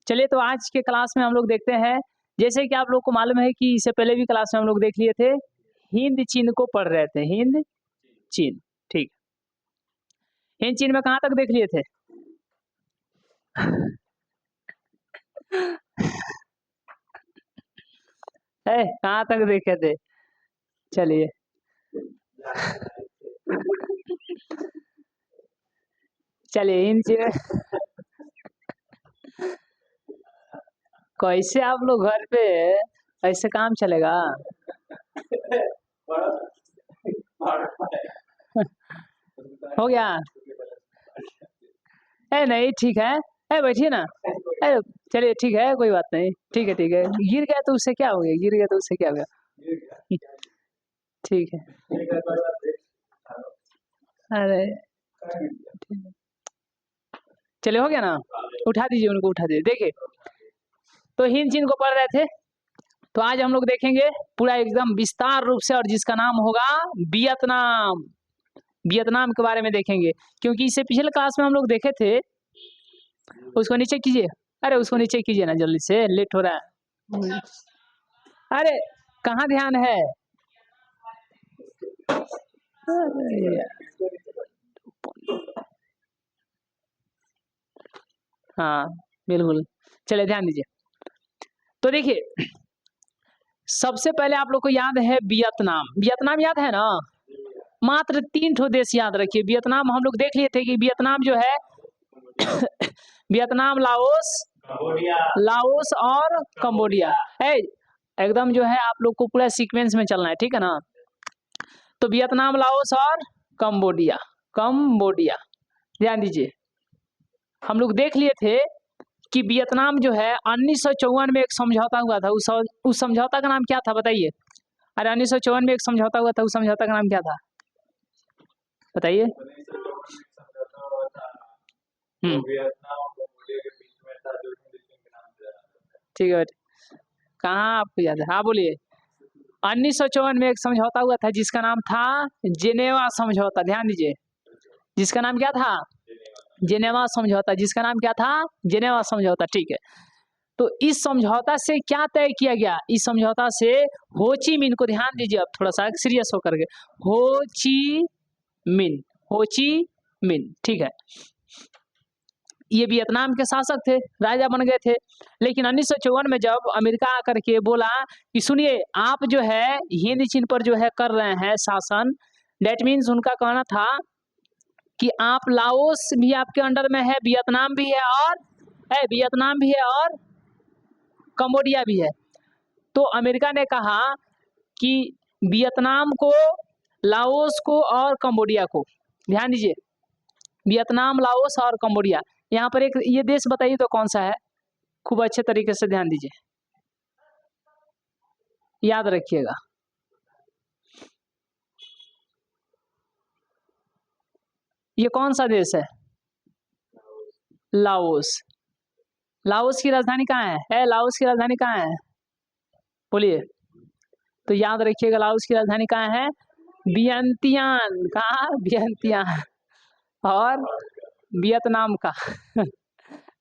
चलिए, तो आज के क्लास में हम लोग देखते हैं, जैसे कि आप लोग को मालूम है कि इससे पहले भी क्लास में हम लोग देख लिए थे, हिंद चिन्ह को पढ़ रहे थे। हिंद चिन्ह, ठीक। हिंद चिन्ह में कहाँ तक देख लिए थे? कहाँ तक देखे थे? चलिए, चलिए हिंद चिन्ह कैसे आप लोग घर पे ऐसे काम चलेगा? हो गया? नहीं, ठीक है। बैठिए ना। चलिए, ठीक है, कोई बात नहीं। ठीक है, ठीक है। गिर गया तो उससे क्या हो गया? गिर गया तो उससे क्या हो गया? ठीक है। अरे चलिए, हो गया ना? उठा दीजिए, उनको उठा दीजिए। देखिए, तो हिंद चिन्ह को पढ़ रहे थे, तो आज हम लोग देखेंगे पूरा एकदम विस्तार रूप से, और जिसका नाम होगा वियतनाम। वियतनाम के बारे में देखेंगे, क्योंकि इससे पिछले क्लास में हम लोग देखे थे। उसको नीचे कीजिए। अरे उसको नीचे कीजिए ना, जल्दी से, लेट हो रहा है। अरे कहाँ ध्यान है? हाँ बिल्कुल, चलिए ध्यान दीजिए। तो देखिए, सबसे पहले आप लोग को याद है वियतनाम। वियतनाम याद है ना? मात्र 3 ठो देश याद रखिए। वियतनाम हम लोग देख लिए थे कि वियतनाम जो है वियतनाम, लाओस और कंबोडिया है। एकदम जो है आप लोग को पूरा सीक्वेंस में चलना है, ठीक है ना? तो वियतनाम, लाओस और कंबोडिया। कंबोडिया, ध्यान दीजिए। हम लोग देख लिए थे कि वियतनाम जो है 1954 में एक समझौता हुआ था। उस समझौता का नाम क्या था बताइए? अरे 1954 में एक समझौता हुआ था, उस समझौता का नाम क्या था बताइए? ठीक है, कहाँ आपको याद है? हाँ बोलिए। 1954 में एक समझौता हुआ था जिसका नाम था जेनेवा समझौता। ध्यान दीजिए, जिसका नाम क्या था? जेनेवा समझौता। जिसका नाम क्या था? जेनेवा समझौता, ठीक है। तो इस समझौता से क्या तय किया गया? इस समझौता से हो ची मिन को, ध्यान दीजिए अब थोड़ा सा सीरियस होकर के, हो ची मिन, हो ची मिन, ठीक है। ये वियतनाम के शासक थे, राजा बन गए थे। लेकिन 1954 में जब अमेरिका आकर के बोला कि सुनिए, आप जो है हिंद चिन्ह पर जो है कर रहे हैं शासन, दैट मीन्स उनका कहना था कि आप, लाओस भी आपके अंडर में है, वियतनाम भी है, और वियतनाम भी है और कंबोडिया भी है। तो अमेरिका ने कहा कि वियतनाम को, लाओस को और कंबोडिया को, ध्यान दीजिए, वियतनाम, लाओस और कंबोडिया, यहाँ पर एक ये देश बताइए तो कौन सा है? खूब अच्छे तरीके से ध्यान दीजिए, याद रखिएगा। ये कौन सा देश है? लाओस। लाओस की राजधानी कहाँ है? लाओस की राजधानी कहाँ है? बोलिए। तो याद रखिएगा, लाओस की राजधानी कहाँ है? वियंतियान। कहाँ? वियंतियान। और वियतनाम का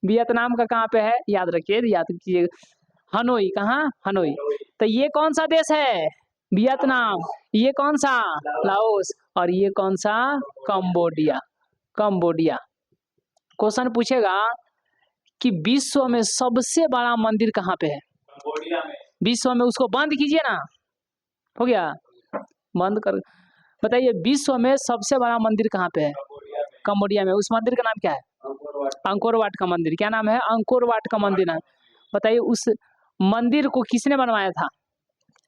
वियतनाम का कहाँ पे है? याद रखिए, याद कीजिएगा, हनोई। कहाँ? हनोई। तो ये कौन सा देश है? वियतनाम। ये कौन सा? लाओस। और ये कौन सा? कंबोडिया। कंबोडिया। क्वेश्चन पूछेगा कि विश्व में सबसे बड़ा मंदिर कहाँ पे है? कंबोडिया में। विश्व में, उसको बंद कीजिए ना, हो गया, बंद कर। बताइए, विश्व में सबसे बड़ा मंदिर कहाँ पे है? कंबोडिया में। उस मंदिर का नाम क्या है? अंकोर वाट का मंदिर। क्या नाम है? अंकोर वाट का मंदिर है। बताइए, उस मंदिर को किसने बनवाया था?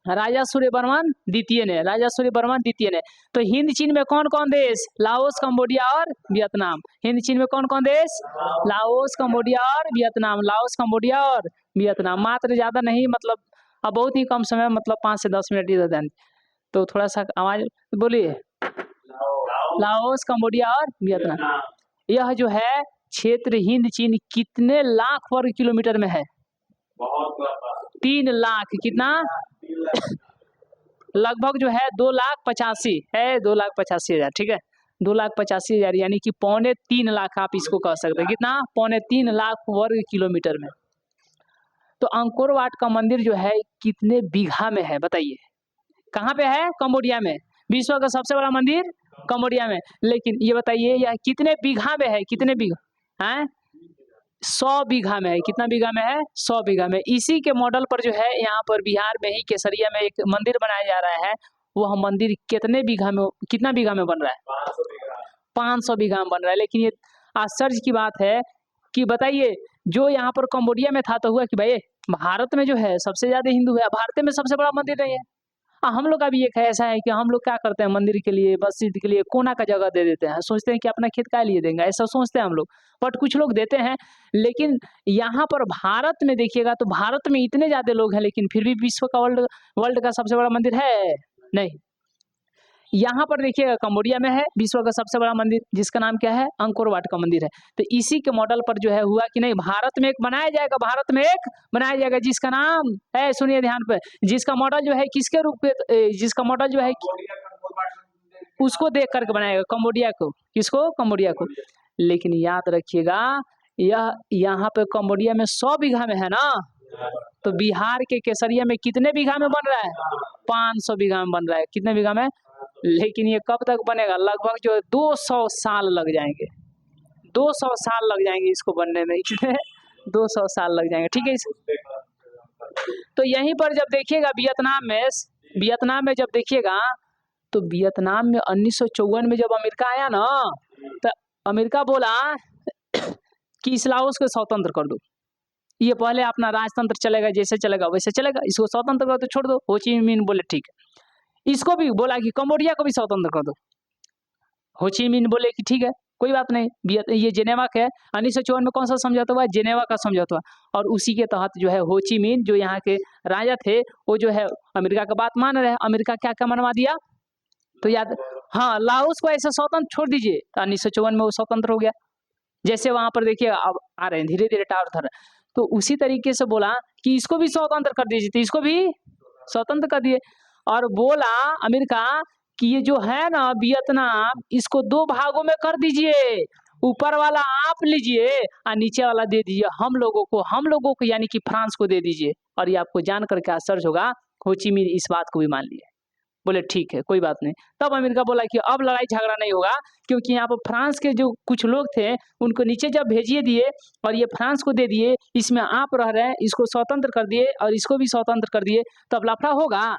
राजा सूर्यवर्मन द्वितीय ने। राजा सूर्यवर्मन द्वितीय ने। तो हिंद चिन्ह में कौन कौन देश? लाओस, कंबोडिया और वियतनाम। हिंद चिन्ह में कौन कौन देश? लाओस, कंबोडिया और वियतनाम। लाओस, कंबोडिया और वियतनाम। मात्र ज्यादा नहीं, मतलब अब बहुत ही कम समय, मतलब 5 से 10 मिनट इधर ध्यान। तो थोड़ा सा आवाज बोलिए। लाओस, कंबोडिया और वियतनाम। यह जो है क्षेत्र हिंद चिन्ह कितने लाख वर्ग किलोमीटर में है? 3 लाख। कितना? लगभग जो है 2,85,000 है, 2,85,000, ठीक है, 2,85,000, यानी कि 2.25 लाख आप इसको कह सकते हैं। कितना? 2.25 लाख वर्ग किलोमीटर में। तो अंकोर वाट का मंदिर जो है कितने बीघा में है बताइए? कहाँ पे है? कंबोडिया में। विश्व का सबसे बड़ा मंदिर कंबोडिया में। लेकिन ये बताइए यह कितने बीघा में है? कितने बीघा है? 100 बीघा में है। कितना बीघा में है? 100 बीघा में। इसी के मॉडल पर जो है यहाँ पर बिहार में ही केसरिया में एक मंदिर बनाया जा रहा है। वह मंदिर कितने बीघा में, कितना बीघा में बन रहा है? 500 बीघा में बन रहा है। लेकिन ये आश्चर्य की बात है कि बताइए जो यहाँ पर कंबोडिया में था तो हुआ कि भाई भारत में जो है सबसे ज्यादा हिंदू है, भारत में सबसे बड़ा मंदिर नहीं है। हम लोग का भी एक ऐसा है कि हम लोग क्या करते हैं, मंदिर के लिए मस्जिद के लिए कोना का जगह दे देते हैं, सोचते हैं कि अपना खेत का लिए देंगे, ऐसा सोचते हैं हम लोग। बट कुछ लोग देते हैं। लेकिन यहाँ पर भारत में देखिएगा तो भारत में इतने ज्यादा लोग हैं लेकिन फिर भी विश्व का वर्ल्ड का सबसे बड़ा मंदिर है नहीं। यहाँ पर देखिएगा कंबोडिया में है विश्व का सबसे बड़ा मंदिर, जिसका नाम क्या है? अंकोर वाट का मंदिर है। तो इसी के मॉडल पर जो है हुआ कि नहीं भारत में एक बनाया जाएगा, भारत में एक बनाया जाएगा जिसका नाम है, सुनिए ध्यान पे, जिसका मॉडल जो है किसके रूप में, जिसका मॉडल जो है उसको देख करके बनाएगा, कंबोडिया को। किसको? कंबोडिया को। लेकिन याद रखिएगा यह यहाँ पे कंबोडिया में 100 बीघा में है ना, तो बिहार के केसरिया में कितने बीघा में बन रहा है? 500 बीघा में बन रहा है। कितने बीघा में? लेकिन ये कब तक बनेगा? लगभग जो 200 साल लग जाएंगे। 200 साल लग जाएंगे इसको बनने में। कितने? 200 साल लग जाएंगे। ठीक है। तो यहीं पर जब देखिएगा वियतनाम में जब देखिएगा तो वियतनाम में 1954 में जब अमेरिका आया ना, तो अमेरिका बोला कि इस लाओस को स्वतंत्र कर दो, ये पहले अपना राजतंत्र चलेगा, जैसे चलेगा वैसे चलेगा, इसको स्वतंत्र कर दो, छोड़ दो। हो ची मिन बोले ठीक है। इसको भी बोला कि कंबोडिया को भी स्वतंत्र कर दो। हो ची मिन बोले कि ठीक है कोई बात नहीं। ये जेनेवा के 1954 में कौन सा समझौता हुआ? जेनेवा का समझौता हुआ। और उसी के तहत जो है हो ची मिन जो यहाँ के राजा थे वो जो है अमेरिका का बात मान रहे। अमेरिका क्या क्या मनवा दिया तो याद, हाँ, लाओस को ऐसे स्वतंत्र छोड़ दीजिए। तो 1954 में वो स्वतंत्र हो गया। जैसे वहां पर देखिए अब आ रहे हैं धीरे धीरे टावर धर, तो उसी तरीके से बोला कि इसको भी स्वतंत्र कर दीजिए, तो इसको भी स्वतंत्र कर दिए। और बोला अमेरिका कि ये जो है ना वियतनाम, इसको 2 भागों में कर दीजिए, ऊपर वाला आप लीजिए और नीचे वाला दे दीजिए हम लोगों को यानी कि फ्रांस को दे दीजिए। और ये आपको जान करके आश्चर्य होगा, हो ची मिन इस बात को भी मान लिए, बोले ठीक है कोई बात नहीं। तब अमेरिका बोला कि अब लड़ाई झगड़ा नहीं होगा, क्योंकि यहाँ पर फ्रांस के जो कुछ लोग थे उनको नीचे जब भेजिए दिए और ये फ्रांस को दे दिए, इसमें आप रह रहे हैं, इसको स्वतंत्र कर दिए और इसको भी स्वतंत्र कर दिए, तब लफड़ा होगा।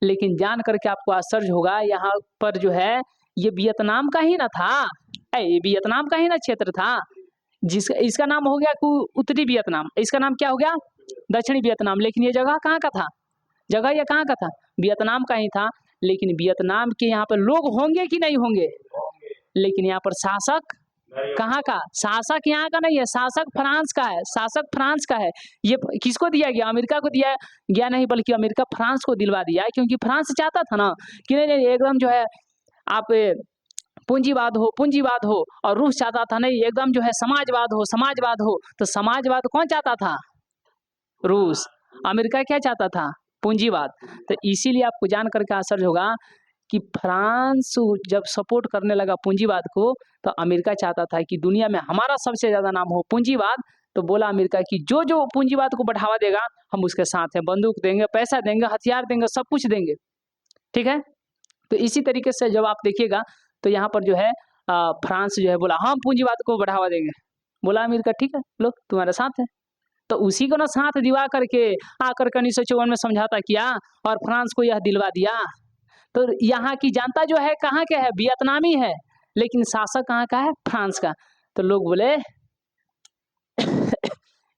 लेकिन जान करके आपको आश्चर्य होगा, यहाँ पर जो है ये वियतनाम का ही ना था, ये वियतनाम का ही ना क्षेत्र था, इसका नाम हो गया उत्तरी वियतनाम, इसका नाम क्या हो गया? दक्षिणी वियतनाम। लेकिन ये जगह कहाँ का था? जगह ये कहाँ का था? वियतनाम का ही था। लेकिन वियतनाम के यहाँ पर लोग होंगे कि नहीं होंगे? लेकिन यहाँ पर शासक कहाँ का? शासक यहाँ का नहीं है, शासक फ्रांस का है, शासक फ्रांस का है। ये किसको दिया गया? अमेरिका को दिया गया नहीं, बल्कि अमेरिका फ्रांस को दिलवा दिया, क्योंकि फ्रांस चाहता था ना कि नहीं एकदम जो है आप पूंजीवाद हो, और रूस चाहता था नहीं एकदम जो है समाजवाद हो। तो समाजवाद कौन चाहता था? रूस। अमेरिका क्या चाहता था? पूंजीवाद। तो इसीलिए आपको जान करके आश्चर्य होगा कि फ्रांस जब सपोर्ट करने लगा पूंजीवाद को, तो अमेरिका चाहता था कि दुनिया में हमारा सबसे ज्यादा नाम हो पूंजीवाद। तो बोला अमेरिका कि जो जो पूंजीवाद को बढ़ावा देगा हम उसके साथ हैं, बंदूक देंगे, पैसा देंगे, हथियार देंगे, सब कुछ देंगे। ठीक है। तो इसी तरीके से जब आप देखिएगा तो यहाँ पर जो है फ्रांस जो है बोला हम पूंजीवाद को बढ़ावा देंगे। बोला अमेरिका ठीक है लो तुम्हारे साथ है। तो उसी को ना साथ दिवा करके आकर 1954 में समझौता किया और फ्रांस को यह दिलवा दिया। तो यहाँ की जनता जो है कहाँ के है? वियतनामी है, लेकिन शासक कहाँ का है? फ्रांस का। तो लोग बोले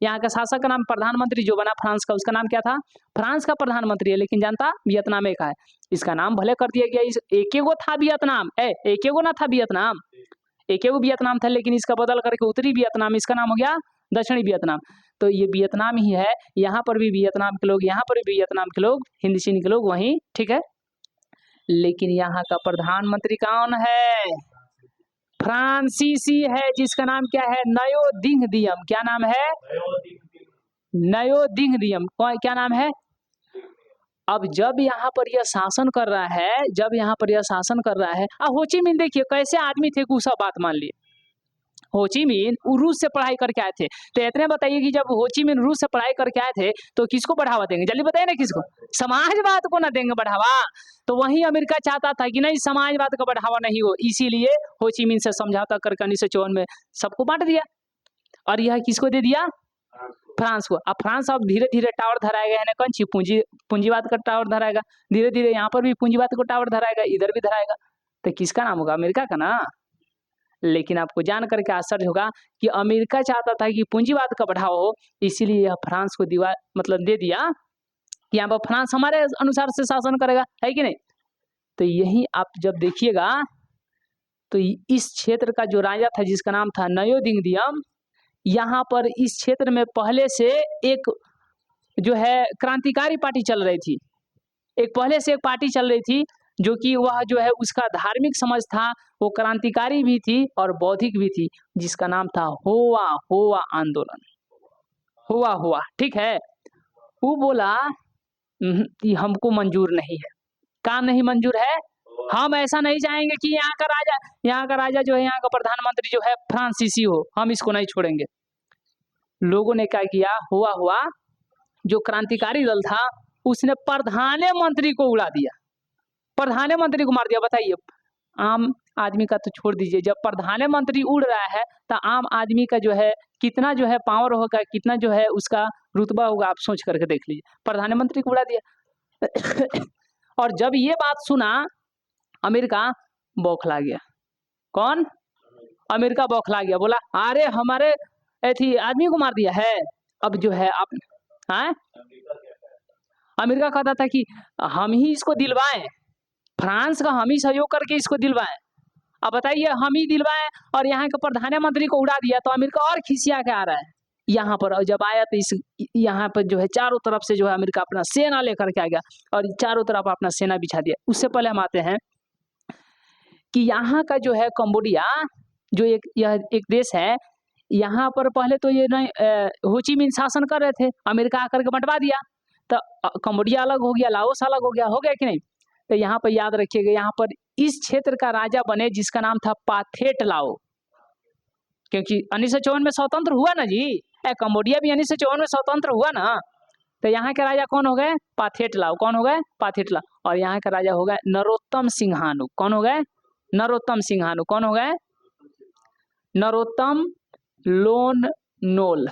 यहाँ का शासक का नाम, प्रधानमंत्री जो बना फ्रांस का, उसका नाम क्या था? फ्रांस का प्रधानमंत्री है, लेकिन जनता वियतनाम का है। इसका नाम भले कर दिया गया, एक एगो था वियतनाम, एक एगो ना था वियतनाम, एक एगो वियतनाम था, लेकिन इसका बदल करके उत्तरी वियतनाम, इसका नाम हो गया दक्षिणी वियतनाम। तो ये वियतनाम ही है, यहाँ पर भी वियतनाम के लोग, यहाँ पर भी वियतनाम के लोग, हिंदी चीनी के लोग वहीं। ठीक है। लेकिन यहाँ का प्रधानमंत्री कौन है? फ्रांसीसी है, जिसका नाम क्या है? नयो दिंह दियम। क्या नाम है? नयो दिंह दियम। क्या नाम है? अब जब यहाँ पर यह शासन कर रहा है, हो ची मिन देखिए कैसे आदमी थे, कुछ बात मान लिए। होची मिन रूस से पढ़ाई करके आए थे। तो इतने बताइए कि जब होची मिन रूस से पढ़ाई करके आए थे तो किसको बढ़ावा देंगे, जल्दी बताइए ना किसको, समाजवाद को ना देंगे बढ़ावा। तो वही अमेरिका चाहता था कि नहीं समाजवाद का बढ़ावा नहीं हो, इसीलिए होची मिन से समझौता करके 1954 में सबको बांट दिया। और यह किसको दे दिया, फ्रांस को। अब फ्रांस अब धीरे धीरे टावर धराएगा, है कौन सी पूंजीवाद का टावर धराएगा, धीरे धीरे यहाँ पर भी पूंजीवाद को टावर धराएगा, इधर भी धराएगा। तो किसका नाम होगा, अमेरिका का ना। लेकिन आपको जान करके आश्चर्य होगा कि अमेरिका चाहता था कि पूंजीवाद का बढ़ावा हो, इसीलिए यह फ्रांस को दीवार मतलब दे दिया कि यहाँ पर फ्रांस हमारे अनुसार से शासन करेगा, है कि नहीं। तो यही आप जब देखिएगा तो इस क्षेत्र का जो राजा था जिसका नाम था नयोदिंगदियम, यहाँ पर इस क्षेत्र में पहले से एक जो है क्रांतिकारी पार्टी चल रही थी, एक पहले से एक पार्टी चल रही थी जो कि वह जो है उसका धार्मिक समझ था, वो क्रांतिकारी भी थी और बौद्धिक भी थी, जिसका नाम था होवा आंदोलन, हुआ, ठीक है। वो बोला कि हमको मंजूर नहीं है, काम नहीं मंजूर है, हम ऐसा नहीं चाहेंगे कि यहाँ का राजा जो है, यहाँ का प्रधानमंत्री जो है फ्रांसीसी हो, हम इसको नहीं छोड़ेंगे। लोगों ने क्या किया, हुआ जो क्रांतिकारी दल था उसने प्रधानमंत्री को उड़ा दिया, प्रधानमंत्री को मार दिया। बताइए, आम आदमी का तो छोड़ दीजिए, जब प्रधानमंत्री उड़ रहा है तो आम आदमी का जो है कितना जो है पावर होगा, कितना जो है उसका रुतबा होगा, आप सोच करके देख लीजिए। प्रधानमंत्री को उड़ा दिया। और जब ये बात सुना अमेरिका बौखला गया। कौन, अमेरिका बौखला गया, बोला अरे हमारे ऐसी आदमी को मार दिया है। अब जो है आप अमेरिका कहता था कि हम ही इसको दिलवाएं, फ्रांस का हम ही सहयोग करके इसको दिलवाएं। अब बताइए, हम ही दिलवाएं और यहाँ के प्रधानमंत्री को उड़ा दिया, तो अमेरिका और खिसिया के आ रहा है यहाँ पर। जब आया तो इस यहाँ पर जो है चारों तरफ से जो है अमेरिका अपना सेना लेकर के आ गया और चारों तरफ अपना सेना बिछा दिया। उससे पहले हम आते हैं कि यहाँ का जो है कंबोडिया, जो यह एक देश है, यहाँ पर पहले तो ये नहीं होची मिन शासन कर रहे थे, अमेरिका आकर के बंटवा दिया, तो कंबोडिया अलग हो गया, लाओस अलग हो गया कि नहीं। तो यहाँ पर याद रखिएगा, यहाँ पर इस क्षेत्र का राजा बने जिसका नाम था पाथेट लाओ, क्योंकि 1954 में स्वतंत्र हुआ ना जी, कंबोडिया भी 1954 में स्वतंत्र हुआ ना। तो यहाँ के राजा कौन हो गए, पाथेट लाओ। कौन हो गए, पाथेट लाओ। और यहाँ का राजा हो गए नरोत्तम सिंहानुक। कौन हो गए, नरोत्तम सिंहानुक। कौन हो गए, नरोत्तम लोन नोल।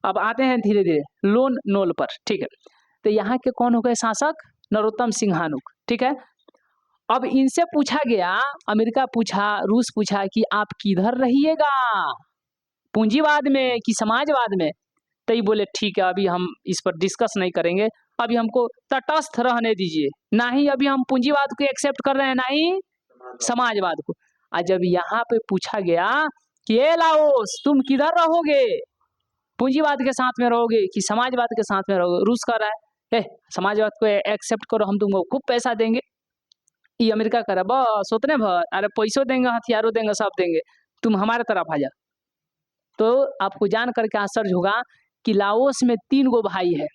अब आते हैं धीरे धीरे लोन नोल पर, ठीक है। तो यहाँ के कौन हो गए शासक, नरोत्तम सिंहानुक, ठीक है। अब इनसे पूछा गया, अमेरिका पूछा, रूस पूछा कि आप किधर रहिएगा, पूंजीवाद में कि समाजवाद में। तो ये बोले ठीक है, अभी हम इस पर डिस्कस नहीं करेंगे, अभी हमको तटस्थ रहने दीजिए, ना ही अभी हम पूंजीवाद को एक्सेप्ट कर रहे हैं, ना ही समाजवाद को। आज जब यहाँ पे पूछा गया कि ए लाओस तुम किधर रहोगे, पूंजीवाद के साथ में रहोगे कि समाजवाद के साथ में रहोगे। रूस कह रहा है समाजवाद को एक्सेप्ट करो, हम तुमको खूब पैसा देंगे। ये अमेरिका कह रहा है बस उतने भर, अरे पैसों देंगे, हथियारों देंगे, सब देंगे, तुम हमारे तरफ आ जा। तो आपको जान करके आश्चर्य होगा कि लाओस में 3 गो भाई है,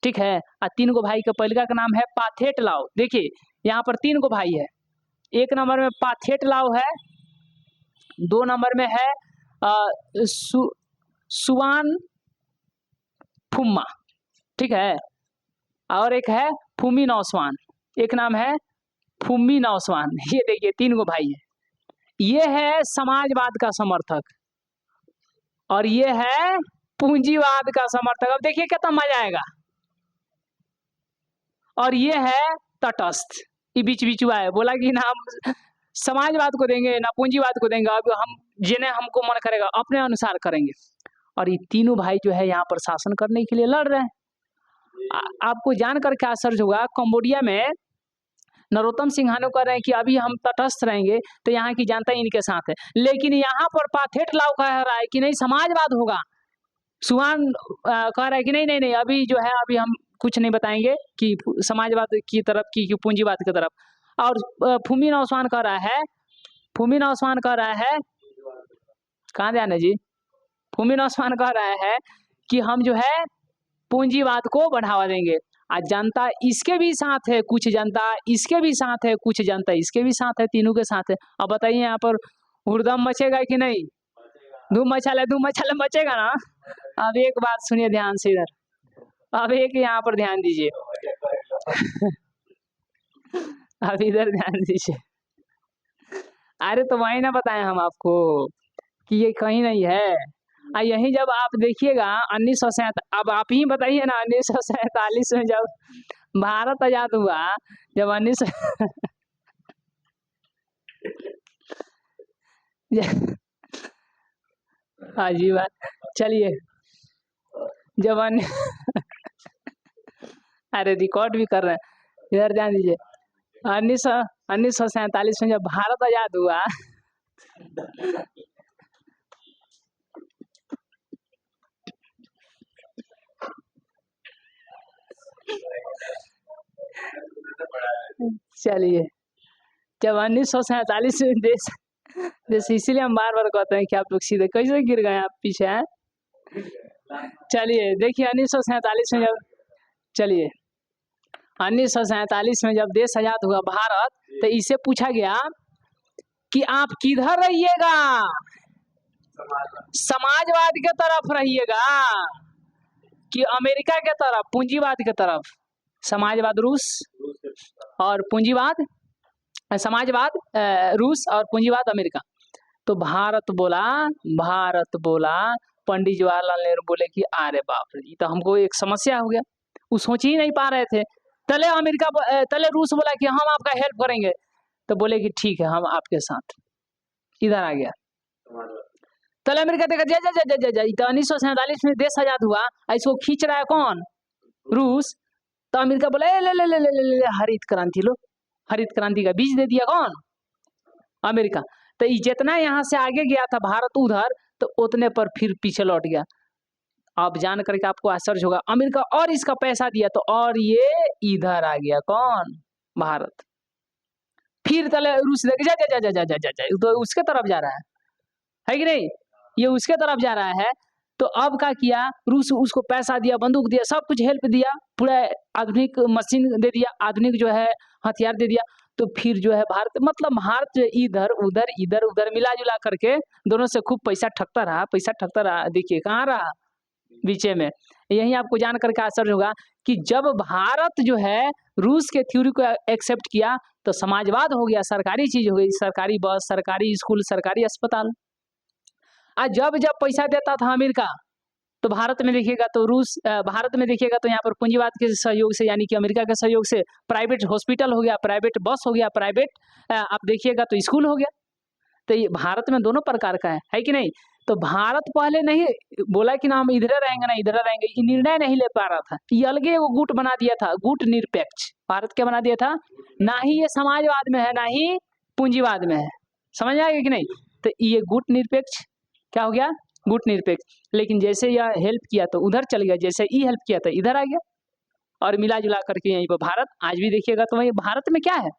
ठीक है। और 3 गो भाई का पहले का नाम है पाथेट लाओ। देखिए यहाँ पर 3 गो भाई है, 1 नंबर में पाथेट लाओ है, 2 नंबर में है सुवान फुम्मा, ठीक है, और एक है फुमी नौसवान, एक नाम है फुमी नौसवान। ये देखिए 3 गो भाई है। ये है समाजवाद का समर्थक और ये है पूंजीवाद का समर्थक। अब देखिए कितना मजा आएगा। और ये है तटस्थ, ये बीच बीच हुआ है, बोला कि ना हम समाजवाद को देंगे ना पूंजीवाद को देंगे, अब हम जिन्हें हमको मन करेगा अपने अनुसार करेंगे। और ये तीनों भाई जो है यहाँ पर शासन करने के लिए लड़ रहे हैं। आपको जान करके आश्चर्य होगा, कंबोडिया में नरोत्तम सिंहानुक कह रहे हैं कि अभी हम तटस्थ रहेंगे, तो यहाँ की जनता इनके साथ है। लेकिन यहाँ पर पाथेट लाओ कह रहा है कि नहीं समाजवाद होगा, सुहान कह रहा है कि नहीं अभी जो है अभी हम कुछ नहीं बताएंगे कि समाजवाद की तरफ की पूंजीवाद की तरफ। और फुमी नौसवान कह रहा है कहाँ ध्यान है जी, फुमी नौसवान कह रहा है कि हम जो है पूंजीवाद को बढ़ावा देंगे। आज जनता इसके भी साथ है, कुछ जनता इसके भी साथ है, कुछ जनता इसके भी साथ है, तीनों के साथ है। अब बताइए यहाँ पर हुड़दम मचेगा कि नहीं, धूम मचा ले मचेगा ना। अब एक बात सुनिए ध्यान से इधर, अब एक यहाँ पर ध्यान दीजिए। अब इधर ध्यान दीजिए। अरे तो वही ना बताएं हम आपको कि ये कहीं नहीं है। यही जब आप देखिएगा 1947, अब आप ही बताइए ना, 1947 में जब भारत आजाद हुआ, जब 19 अजीब बात। चलिए जब अरे रिकॉर्ड भी कर रहे हैं, इधर ध्यान दीजिए। 1947 में जब भारत आजाद हुआ चलिए जब 1947 में देश इसीलिए हम बार बार कहते हैं कि आप लोग सीधे कैसे गिर गए आप पीछे हैं। चलिए देखिए 1947 में जब, चलिए 1947 में जब देश आजाद हुआ भारत, तो इसे पूछा गया कि आप किधर रहिएगा, समाजवाद के तरफ रहिएगा कि अमेरिका के तरफ, पूंजीवाद के तरफ। समाजवाद रूस और पूंजीवाद, समाजवाद रूस और पूंजीवाद अमेरिका। तो भारत बोला, पंडित जवाहरलाल नेहरू बोले कि अरे बाप रे, तो हमको एक समस्या हो गया, वो सोच ही नहीं पा रहे थे। तले रूस बोला कि हम आपका हेल्प करेंगे, तो बोले कि ठीक है हम आपके साथ, इधर आ गया। तले अमेरिका देखा जा 1947 में देश आजाद हुआ, इसको खींच रहा है कौन, रूस। तो अमेरिका बोला ले हरित क्रांति लो, हरित क्रांति का बीज दे दिया कौन, अमेरिका। तो जितना यहाँ से आगे गया था भारत उधर, तो उतने पर फिर पीछे लौट गया। आप जान करके आपको आश्चर्य होगा, अमेरिका और इसका पैसा दिया तो और ये इधर आ गया कौन, भारत। फिर तले रूस देख जा तो उसके तरफ जा रहा है कि नहीं, ये उसके तरफ जा रहा है। तो अब क्या किया, रूस उसको पैसा दिया, बंदूक दिया, सब कुछ हेल्प दिया, पूरा आधुनिक मशीन दे दिया, आधुनिक जो है हथियार दे दिया। तो फिर जो है भारत जो इधर उधर मिला जुला करके दोनों से खूब पैसा ठगता रहा। देखिए कहाँ रहा, बीचे में। यही आपको जान करके आश्चर्य होगा कि जब भारत जो है रूस के थ्योरी को एक्सेप्ट किया, तो समाजवाद हो गया, सरकारी चीज हो गई, सरकारी बस, सरकारी स्कूल, सरकारी अस्पताल। आज जब पैसा देता था अमेरिका, तो भारत में देखिएगा तो भारत में देखिएगा तो यहाँ पर पूंजीवाद के सहयोग से, यानी कि अमेरिका के सहयोग से प्राइवेट हॉस्पिटल हो गया, प्राइवेट बस हो गया, प्राइवेट आप देखिएगा तो स्कूल हो गया। तो ये भारत में दोनों प्रकार का है कि नहीं। तो भारत पहले नहीं बोला कि ना हम इधर रहेंगे ना इधर रहेंगे, ये निर्णय नहीं ले पा रहा था, ये अलगे वो गुट बना दिया था, गुट निरपेक्ष। भारत क्या बना दिया था, ना ही ये समाजवाद में है ना ही पूंजीवाद में है, समझ आएगा कि नहीं। तो ये गुट निरपेक्ष क्या हो गया, गुट निरपेक्ष। लेकिन जैसे यह हेल्प किया तो उधर चल गया, जैसे ई हेल्प किया तो इधर आ गया, और मिला जुला करके यहीं पर भारत आज भी देखिएगा तो वही भारत में क्या है,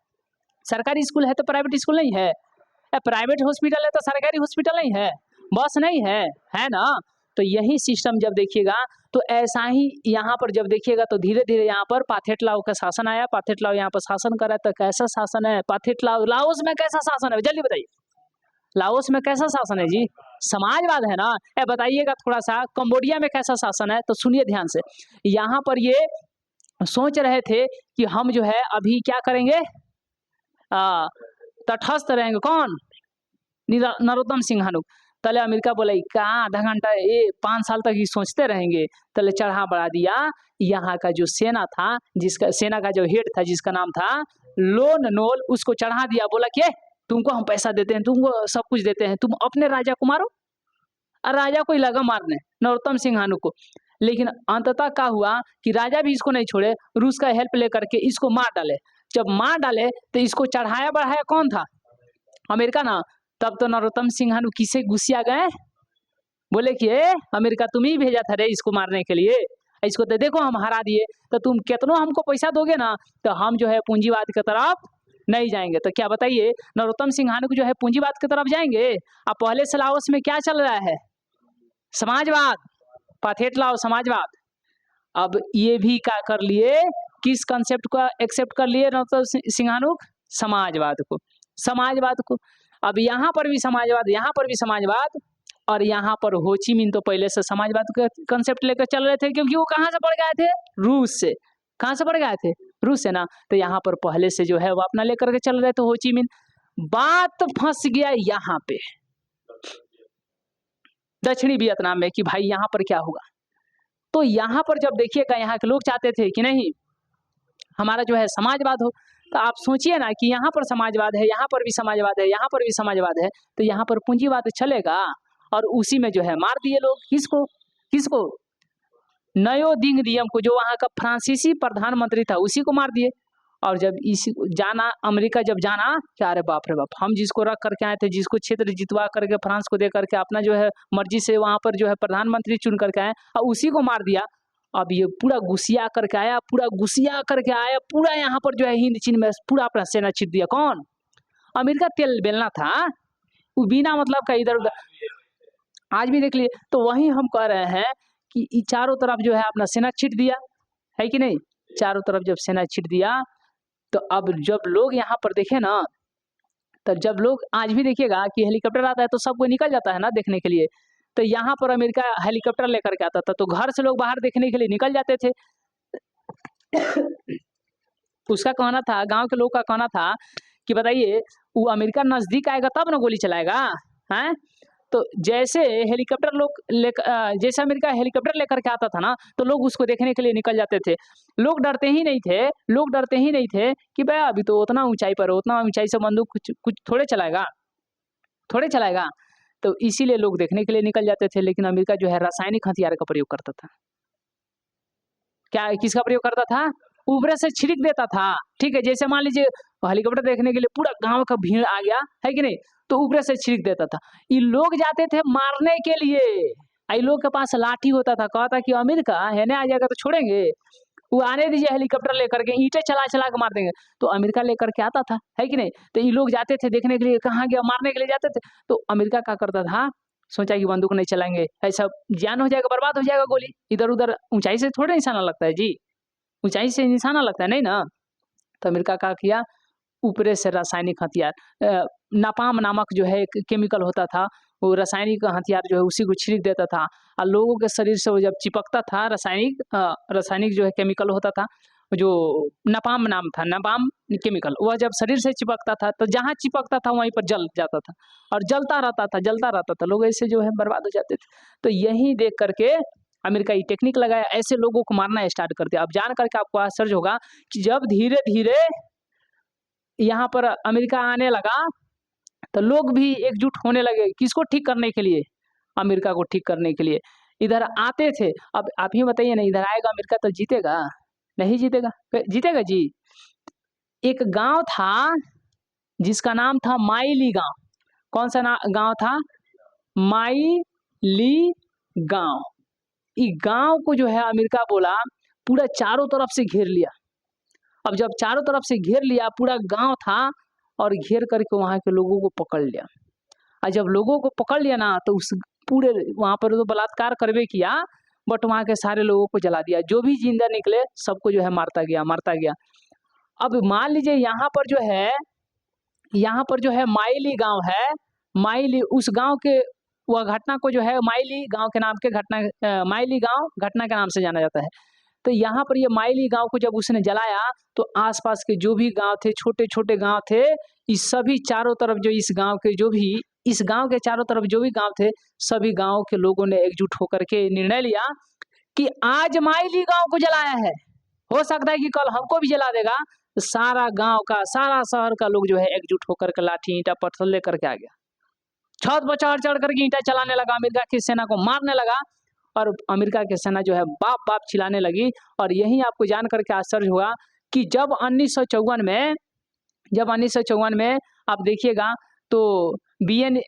सरकारी स्कूल है तो प्राइवेट स्कूल नहीं है, प्राइवेट हॉस्पिटल है तो सरकारी हॉस्पिटल नहीं है, बस नहीं है ना। तो यही सिस्टम जब देखिएगा तो ऐसा ही यहाँ पर जब देखिएगा तो धीरे धीरे यहाँ पर पाथेटलाव का शासन आया, पाथेटलाव यहाँ पर शासन करा। तो कैसा शासन है पाथेटलाव, लाओस में कैसा शासन है, जल्दी बताइए, लाओस में कैसा शासन है जी, समाजवाद है ना। बताइएगा थोड़ा सा कंबोडिया में कैसा शासन है, तो सुनिए ध्यान से। यहाँ पर ये सोच रहे थे कि हम जो है अभी क्या करेंगे, तटस्थ रहेंगे, कौन, नरोत्तम सिंहानुक। तले अमेरिका बोला का आधा घंटा ये 5 साल तक ही सोचते रहेंगे, तले चढ़ा बढ़ा दिया। यहाँ का जो सेना था, जिसका सेना का जो हेड था जिसका नाम था लोन नोल, उसको चढ़ा दिया, बोला कि तुमको हम पैसा देते हैं, तुमको सब कुछ देते हैं, तुम अपने राजा को मारो। और राजा को ही लगा मारने, नरोत्तम सिंहानुक को। लेकिन अंततः क्या हुआ कि राजा भी इसको नहीं छोड़े, रूस का हेल्प लेकर के इसको मार डाले। जब मार डाले तो इसको चढ़ाया बढ़ाया कौन था, अमेरिका ना। तब तो नरोत्तम सिंहानुक किसे गुस्सिया गए, बोले कि अमेरिका तुम ही भेजा था रे इसको मारने के लिए, इसको तो देखो हम हरा दिए, तो तुम कितनों हमको पैसा दोगे ना तो हम जो है पूंजीवाद की तरफ नहीं जाएंगे। तो क्या बताइए, नरोत्तम सिंहानुक जो है पूंजीवाद की तरफ जाएंगे। अब पहले से लाओस में क्या चल रहा है, समाजवाद, पाथेटलाव समाजवाद। अब ये भी क्या कर लिए, किस कंसेप्ट को एक्सेप्ट कर लिए नरोत्तम सिंहानुक, समाजवाद को, समाजवाद को। अब यहाँ पर भी समाजवाद, यहाँ पर भी समाजवाद, और यहाँ पर हो ची मिन तो पहले से समाजवाद का कंसेप्ट लेकर चल रहे थे, क्योंकि वो कहाँ से पढ़ गए थे? रूस से। कहाँ से पढ़ गए थे? रूस से ना। तो यहाँ पर पहले से जो है वो अपना लेकर के चल रहे थे हो ची मिन। बात फंस गया यहाँ पे दक्षिणी वियतनाम में कि भाई यहाँ पर क्या होगा। तो यहाँ पर जब देखिएगा यहाँ के लोग चाहते थे कि नहीं हमारा जो है समाजवाद हो, तो आप सोचिए ना कि यहाँ पर समाजवाद है, यहाँ पर भी समाजवाद है, यहाँ पर भी समाजवाद है, तो यहाँ पर पूंजीवाद चलेगा। और उसी में जो है मार दिए लोग किसको? किसको? नयो दिंग दियम को, जो वहाँ का फ्रांसीसी प्रधानमंत्री था उसी को मार दिए। और जब इसी जाना अमेरिका, जब जाना क्या, अरे बाप रे बाप, हम जिसको रख करके आए थे, जिसको क्षेत्र जितवा करके फ्रांस को दे करके अपना जो है मर्जी से वहाँ पर जो है प्रधानमंत्री चुन करके आए, और उसी को मार दिया। अब ये पूरा गुस्सिया करके आया, पूरा गुस्सिया करके आया, पूरा यहाँ पर जो है हिंद चीन में पूरा अपना सेना छिट दिया। कौन? अमेरिका तेल बेलना था, वो बिना मतलब का इधर उधर आज भी देख लिए। तो वही हम कह रहे हैं कि चारों तरफ जो है अपना सेना छिट दिया, है कि नहीं? चारों तरफ जब सेना छिट दिया, तो अब जब लोग यहाँ पर देखे ना, तो जब लोग आज भी देखिएगा कि हेलीकॉप्टर आता है तो सब कोई निकल जाता है ना देखने के लिए। तो यहाँ पर अमेरिका हेलीकॉप्टर लेकर के आता था, तो घर से लोग बाहर देखने के लिए निकल जाते थे। उसका कहना था, गांव के लोग का कहना था कि बताइए वो अमेरिका नजदीक आएगा तब ना गोली चलाएगा, हैं? तो जैसे हेलीकॉप्टर जैसे अमेरिका हेलीकॉप्टर लेकर के आता था ना, तो लोग उसको देखने के लिए निकल जाते थे। लोग डरते ही नहीं थे, लोग डरते ही नहीं थे कि भाई अभी तो उतना ऊंचाई पर, उतना ऊंचाई से बंदूक कुछ थोड़े चलाएगा, थोड़े चलाएगा। तो इसीलिए लोग देखने के लिए निकल जाते थे। लेकिन अमेरिका जो है रासायनिक हथियार का प्रयोग करता था। क्या, किसका प्रयोग करता था? ऊपर से छिड़क देता था। ठीक है, जैसे मान लीजिए हेलीकॉप्टर देखने के लिए पूरा गांव का भीड़ आ गया, है कि नहीं, तो ऊपर से छिड़क देता था। ये लोग जाते थे मारने के लिए, आई लोग के पास लाठी होता था, कहता कि अमेरिका है ना आ जाएगा तो छोड़ेंगे, वो आने दीजिए हेलीकॉप्टर लेकर के, ईंटें चला चला के मार देंगे। तो अमेरिका लेकर के आता था, है कि नहीं। तो ये लोग जाते थे देखने के लिए, कहाँ गया, मारने के लिए जाते थे। तो अमेरिका क्या करता था, सोचा कि बंदूक नहीं चलाएंगे, ऐसा जान हो जाएगा, बर्बाद हो जाएगा, गोली इधर उधर, ऊंचाई से थोड़ा निशाना लगता है जी, ऊंचाई से निशाना लगता है नहीं ना। तो अमेरिका क्या किया, ऊपरे से रासायनिक हथियार, नापाम नामक जो है एक केमिकल होता था, वो रासायनिक हथियार जो है उसी को छिड़क देता था। और लोगों के शरीर से वो जब चिपकता था, रासायनिक जो है केमिकल होता था, जो नापाम नाम था, नापाम केमिकल, वह जब शरीर से चिपकता था तो जहाँ चिपकता था वहीं पर जल जाता था, और जलता रहता था, जलता रहता था, लोग ऐसे जो है बर्बाद हो जाते थे। तो यही देख करके अमेरिका ये टेक्निक लगाया, ऐसे लोगों को मारना स्टार्ट कर दिया। अब जान करके आपको आश्चर्य होगा कि जब धीरे धीरे यहाँ पर अमेरिका आने लगा, तो लोग भी एकजुट होने लगे, किसको ठीक करने के लिए? अमेरिका को ठीक करने के लिए इधर आते थे। अब आप ही बताइए ना, इधर आएगा अमेरिका तो जीतेगा? नहीं जीतेगा। जीतेगा जी? एक गांव था जिसका नाम था माइली गांव। कौन सा गांव था? माइली गांव। इस गांव को जो है अमेरिका बोला पूरा चारों तरफ से घेर लिया। अब जब चारों तरफ से घेर लिया, पूरा गांव था, और घेर करके वहां के लोगों को पकड़ लिया। और जब लोगों को पकड़ लिया ना, तो उस पूरे वहां पर तो बलात्कार करवे किया, बट वहां के सारे लोगों को जला दिया। जो भी जिंदा निकले सबको जो है मारता गया, मारता गया। अब मान लीजिए यहाँ पर जो है माइली गांव है, माइली उस गांव के वह घटना को जो है माइली गांव के नाम के घटना, माइली गांव घटना के नाम से जाना जाता है। तो यहाँ पर ये माइली गांव को जब उसने जलाया, तो आसपास के जो भी गांव थे, छोटे छोटे गांव थे, इस सभी चारों तरफ जो इस गांव के जो भी इस गांव के चारों तरफ जो भी गांव थे, सभी गांव के लोगों ने एकजुट होकर के निर्णय लिया कि आज माइली गांव को जलाया है, हो सकता है कि कल हमको भी जला देगा। तो सारा गांव का, सारा शहर का लोग जो है एकजुट होकर के लाठी ईंटा पत्थर लेकर के आ गया, छत पर चढ़ चढ़ करके ईंटा चलाने लगा, अमेरिका की सेना को मारने लगा। और अमेरिका की सेना जो है बाप बाप चिल्लाने लगी। और यही आपको जान करके आश्चर्य हुआ कि जब 1954 में आप देखिएगा, तो बीएन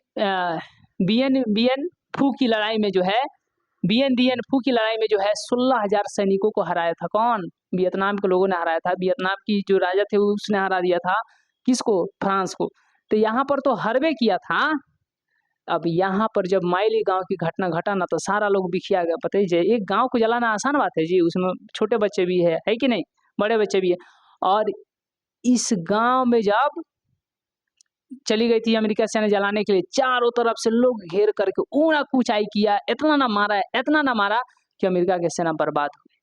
फू की लड़ाई में जो है, बीएन फू की लड़ाई में जो है 16,000 सैनिकों को हराया था। कौन? वियतनाम के लोगों ने हराया था। वियतनाम की जो राजा थे उसने हरा दिया था किसको? फ्रांस को। तो यहाँ पर तो हरवे किया था। अब यहाँ पर जब माइली गांव की घटना घटा ना, तो सारा लोग बिखिया गया। पता ही जी, एक गांव को जलाना आसान बात है जी, उसमें छोटे बच्चे भी है कि नहीं, बड़े बच्चे भी है। और इस गांव में जब चली गई थी अमेरिका सेना जलाने के लिए, चारों तरफ से लोग घेर करके ऊना ऊंचाई किया, इतना ना मारा, इतना ना मारा कि अमेरिका की सेना बर्बाद हो गई।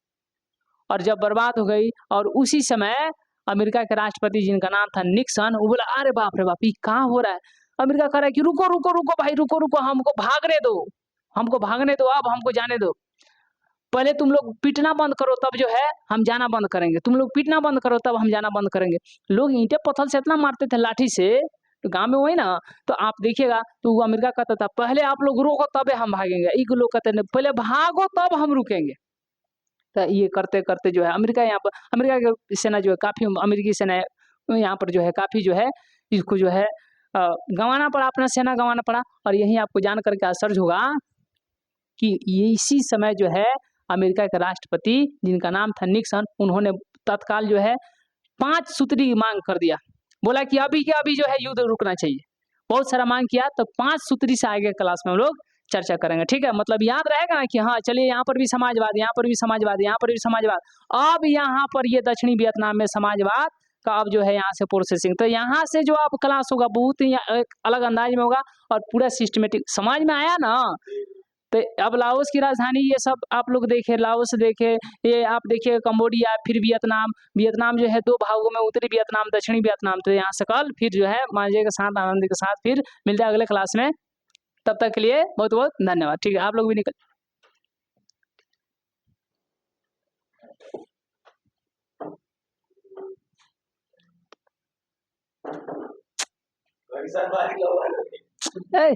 और जब बर्बाद हो गई और उसी समय अमेरिका के राष्ट्रपति जिनका नाम था निक्सन, वो बोला अरे बाप रे बाप, ये कहाँ हो रहा है। अमेरिका कह रहा है कि रुको रुको रुको भाई, रुको रुको, हमको भागने दो, हमको भागने दो, अब हमको जाने दो। पहले तुम लोग पीटना बंद करो, तब जो है हम जाना बंद करेंगे। तुम लोग पीटना बंद करो, तब हम जाना बंद करेंगे। लोग ईंटे पत्थर से इतना मारते थे लाठी से, तो गांव में वही ना, तो आप देखिएगा, तो वो अमेरिका कहता था पहले आप लोग रोको तबे हम भागेंगे, एक लोग कहते नहीं पहले भागो तब हम रुकेंगे। तो ये करते करते जो है अमेरिका यहाँ पर, अमेरिका की सेना जो है काफ़ी, अमेरिकी सेना यहाँ पर जो है काफ़ी जो है इसको जो है गंवाना पड़ा, अपना सेना गंवाना पड़ा। और यही आपको जान करके आश्चर्य होगा कि ये इसी समय जो है अमेरिका के राष्ट्रपति जिनका नाम था निक्सन, उन्होंने तत्काल जो है 5 सूत्री मांग कर दिया, बोला कि अभी के अभी जो है युद्ध रुकना चाहिए। बहुत सारा मांग किया, तो 5 सूत्री से आगे क्लास में हम लोग चर्चा करेंगे, ठीक है। मतलब याद रहेगा ना कि हाँ चलिए यहाँ पर भी समाजवाद, यहाँ पर भी समाजवाद, यहाँ पर भी समाजवाद। अब यहाँ पर ये दक्षिणी वियतनाम में समाजवाद का अब जो है यहाँ से प्रोसेसिंग, तो यहाँ से जो आप क्लास होगा बहुत ही एक अलग अंदाज में होगा और पूरा सिस्टमेटिक समझ में आया ना। तो अब लाओस की राजधानी ये सब आप लोग देखे, लाओस देखे, ये आप देखिए कंबोडिया, फिर वियतनाम। वियतनाम जो है 2 भागों में, उत्तरी वियतनाम, दक्षिणी वियतनाम। तो यहाँ से कल फिर जो है मजे के साथ, आनंद के साथ फिर मिलते हैं अगले क्लास में। तब तक के लिए बहुत बहुत धन्यवाद। ठीक है, आप लोग भी निकल। ए